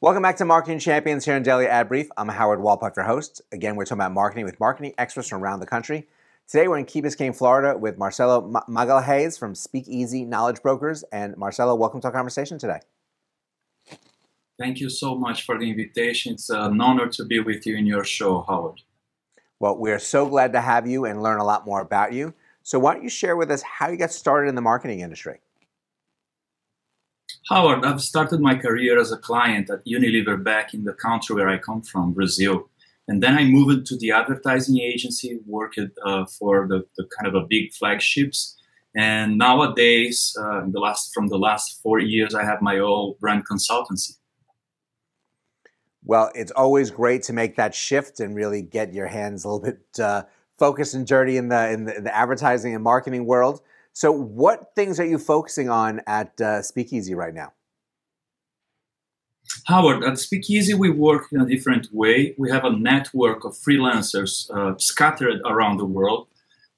Welcome back to Marketing Champions here in Daily Ad Brief. I'm Howard Walpuff, your host. Again, we're talking about marketing with marketing experts from around the country. Today, we're in Key Biscayne, Florida with Marcello Magalhaes from SPEAKEASY Knowledge Brokers. And Marcello, welcome to our conversation today. Thank you so much for the invitation. It's an honor to be with you in your show, Howard. Well, we're so glad to have you and learn a lot more about you. So why don't you share with us how you got started in the marketing industry? Howard, I've started my career as a client at Unilever back in the country where I come from, Brazil. And then I moved to the advertising agency, worked for the kind of the big flagships. And nowadays, from the last 4 years, I have my own brand consultancy. Well, it's always great to make that shift and really get your hands a little bit focused and dirty in the advertising and marketing world. So what things are you focusing on at SPEAKEASY right now? Howard, at SPEAKEASY, we work in a different way. We have a network of freelancers scattered around the world.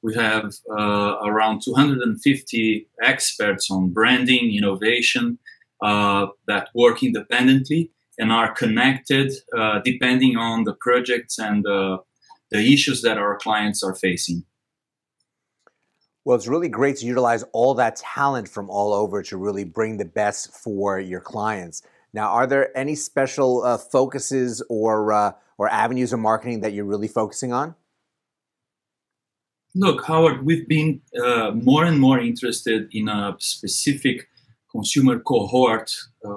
We have around 250 experts on branding, innovation, that work independently and are connected depending on the projects and the issues that our clients are facing. Well, it's really great to utilize all that talent from all over to really bring the best for your clients. Now, are there any special focuses or avenues of marketing that you're really focusing on? Look, Howard, we've been more and more interested in a specific consumer cohort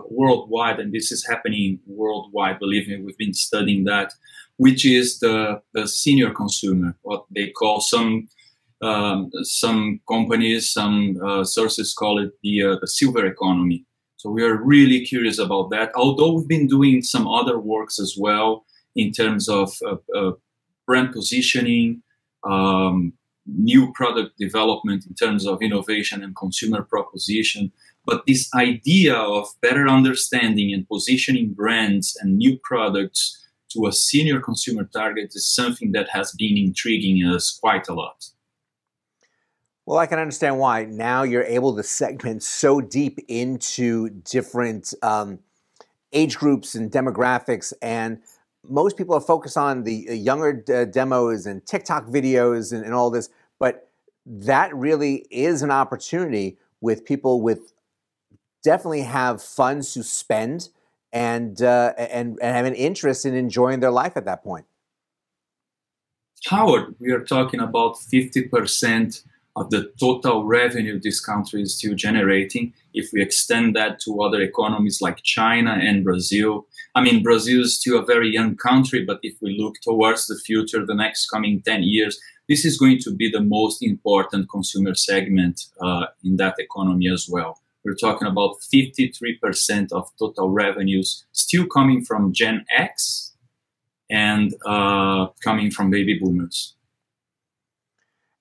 worldwide, and this is happening worldwide, believe me, we've been studying that, which is the senior consumer, what they call some companies, some sources call it the silver economy. So we are really curious about that. Although we've been doing some other works as well in terms of brand positioning, new product development in terms of innovation and consumer proposition. But this idea of better understanding and positioning brands and new products to a senior consumer target is something that has been intriguing us quite a lot. Well, I can understand why. Now you're able to segment so deep into different age groups and demographics, and most people are focused on the younger demos and TikTok videos and all this, but that really is an opportunity with people with definitely have funds to spend and have an interest in enjoying their life at that point. Howard, we are talking about 50% of the total revenue this country is still generating. If we extend that to other economies like China and Brazil, I mean, Brazil is still a very young country, but if we look towards the future, the next coming 10 years, this is going to be the most important consumer segment in that economy as well. We're talking about 53% of total revenues still coming from Gen X and coming from baby boomers.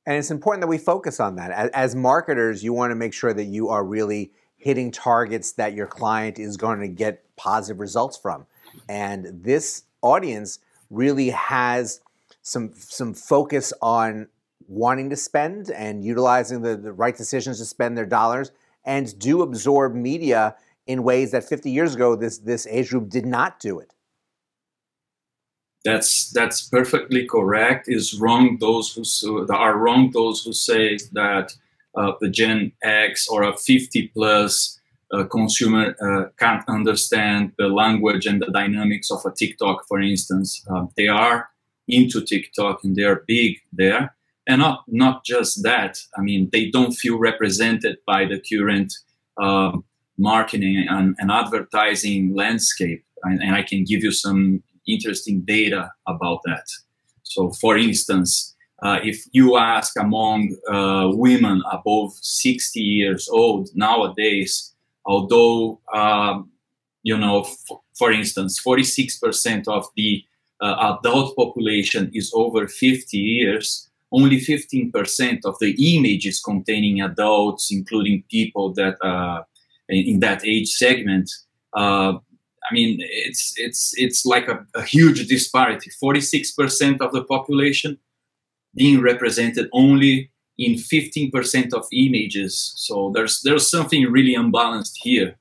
And it's important that we focus on that. As marketers, you want to make sure that you are really hitting targets that your client is going to get positive results from. And this audience really has some focus on wanting to spend and utilizing the right decisions to spend their dollars, and do absorb media in ways that 50 years ago this age group did not do it. That's perfectly correct. Is wrong those who say that the Gen X or a 50+ consumer can't understand the language and the dynamics of a TikTok, for instance. They are into TikTok and they are big there, and not just that. I mean, they don't feel represented by the current marketing and advertising landscape, and I can give you some interesting data about that. So, for instance, if you ask among women above 60 years old nowadays, although, for instance, 46% of the adult population is over 50 years, only 15% of the images containing adults, including people that in that age segment, I mean, it's like a huge disparity. 46% of the population being represented only in 15% of images. So there's something really unbalanced here.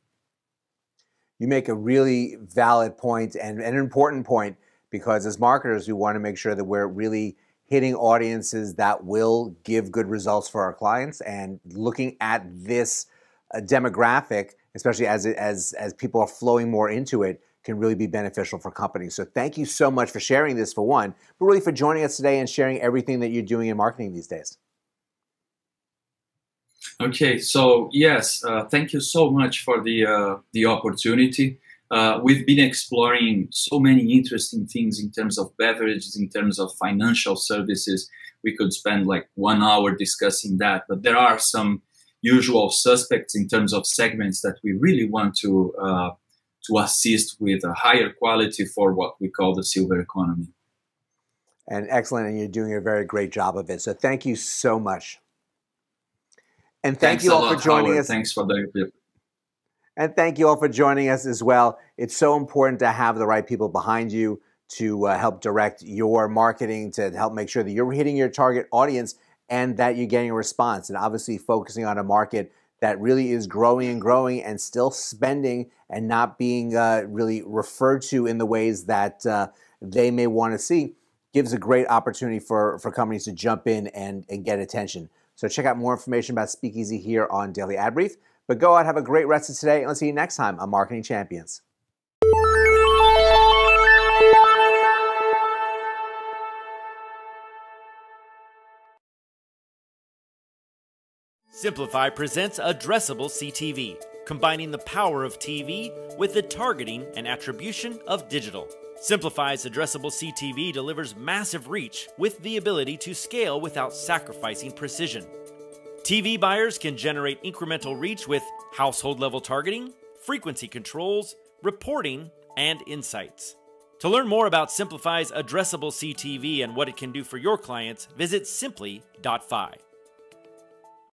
you make a really valid point and an important point, because as marketers, we want to make sure that we're really hitting audiences that will give good results for our clients, and looking at this demographic, especially as people are flowing more into it, can really be beneficial for companies. So thank you so much for sharing this, for one, but really for joining us today and sharing everything that you're doing in marketing these days. Okay, so yes, thank you so much for the opportunity. We've been exploring so many interesting things in terms of beverages, in terms of financial services. We could spend like 1 hour discussing that, but there are some usual suspects in terms of segments that we really want to assist with a higher quality for what we call the silver economy. And excellent, and you're doing a very great job of it. So thank you so much. And thank you all for joining us. Thanks for the. And thank you all for joining us as well. It's so important to have the right people behind you to help direct your marketing, to help make sure that you're hitting your target audience and that you're getting a response. And obviously focusing on a market that really is growing and growing and still spending and not being really referred to in the ways that they may want to see, gives a great opportunity for companies to jump in and get attention. So check out more information about Speakeasy here on Daily Ad Brief. But go out, have a great rest of today, and let's see you next time on Marketing Champions. Simplify presents Addressable CTV, combining the power of TV with the targeting and attribution of digital. Simplify's Addressable CTV delivers massive reach with the ability to scale without sacrificing precision. TV buyers can generate incremental reach with household-level targeting, frequency controls, reporting, and insights. To learn more about Simplify's Addressable CTV and what it can do for your clients, visit simply.fi.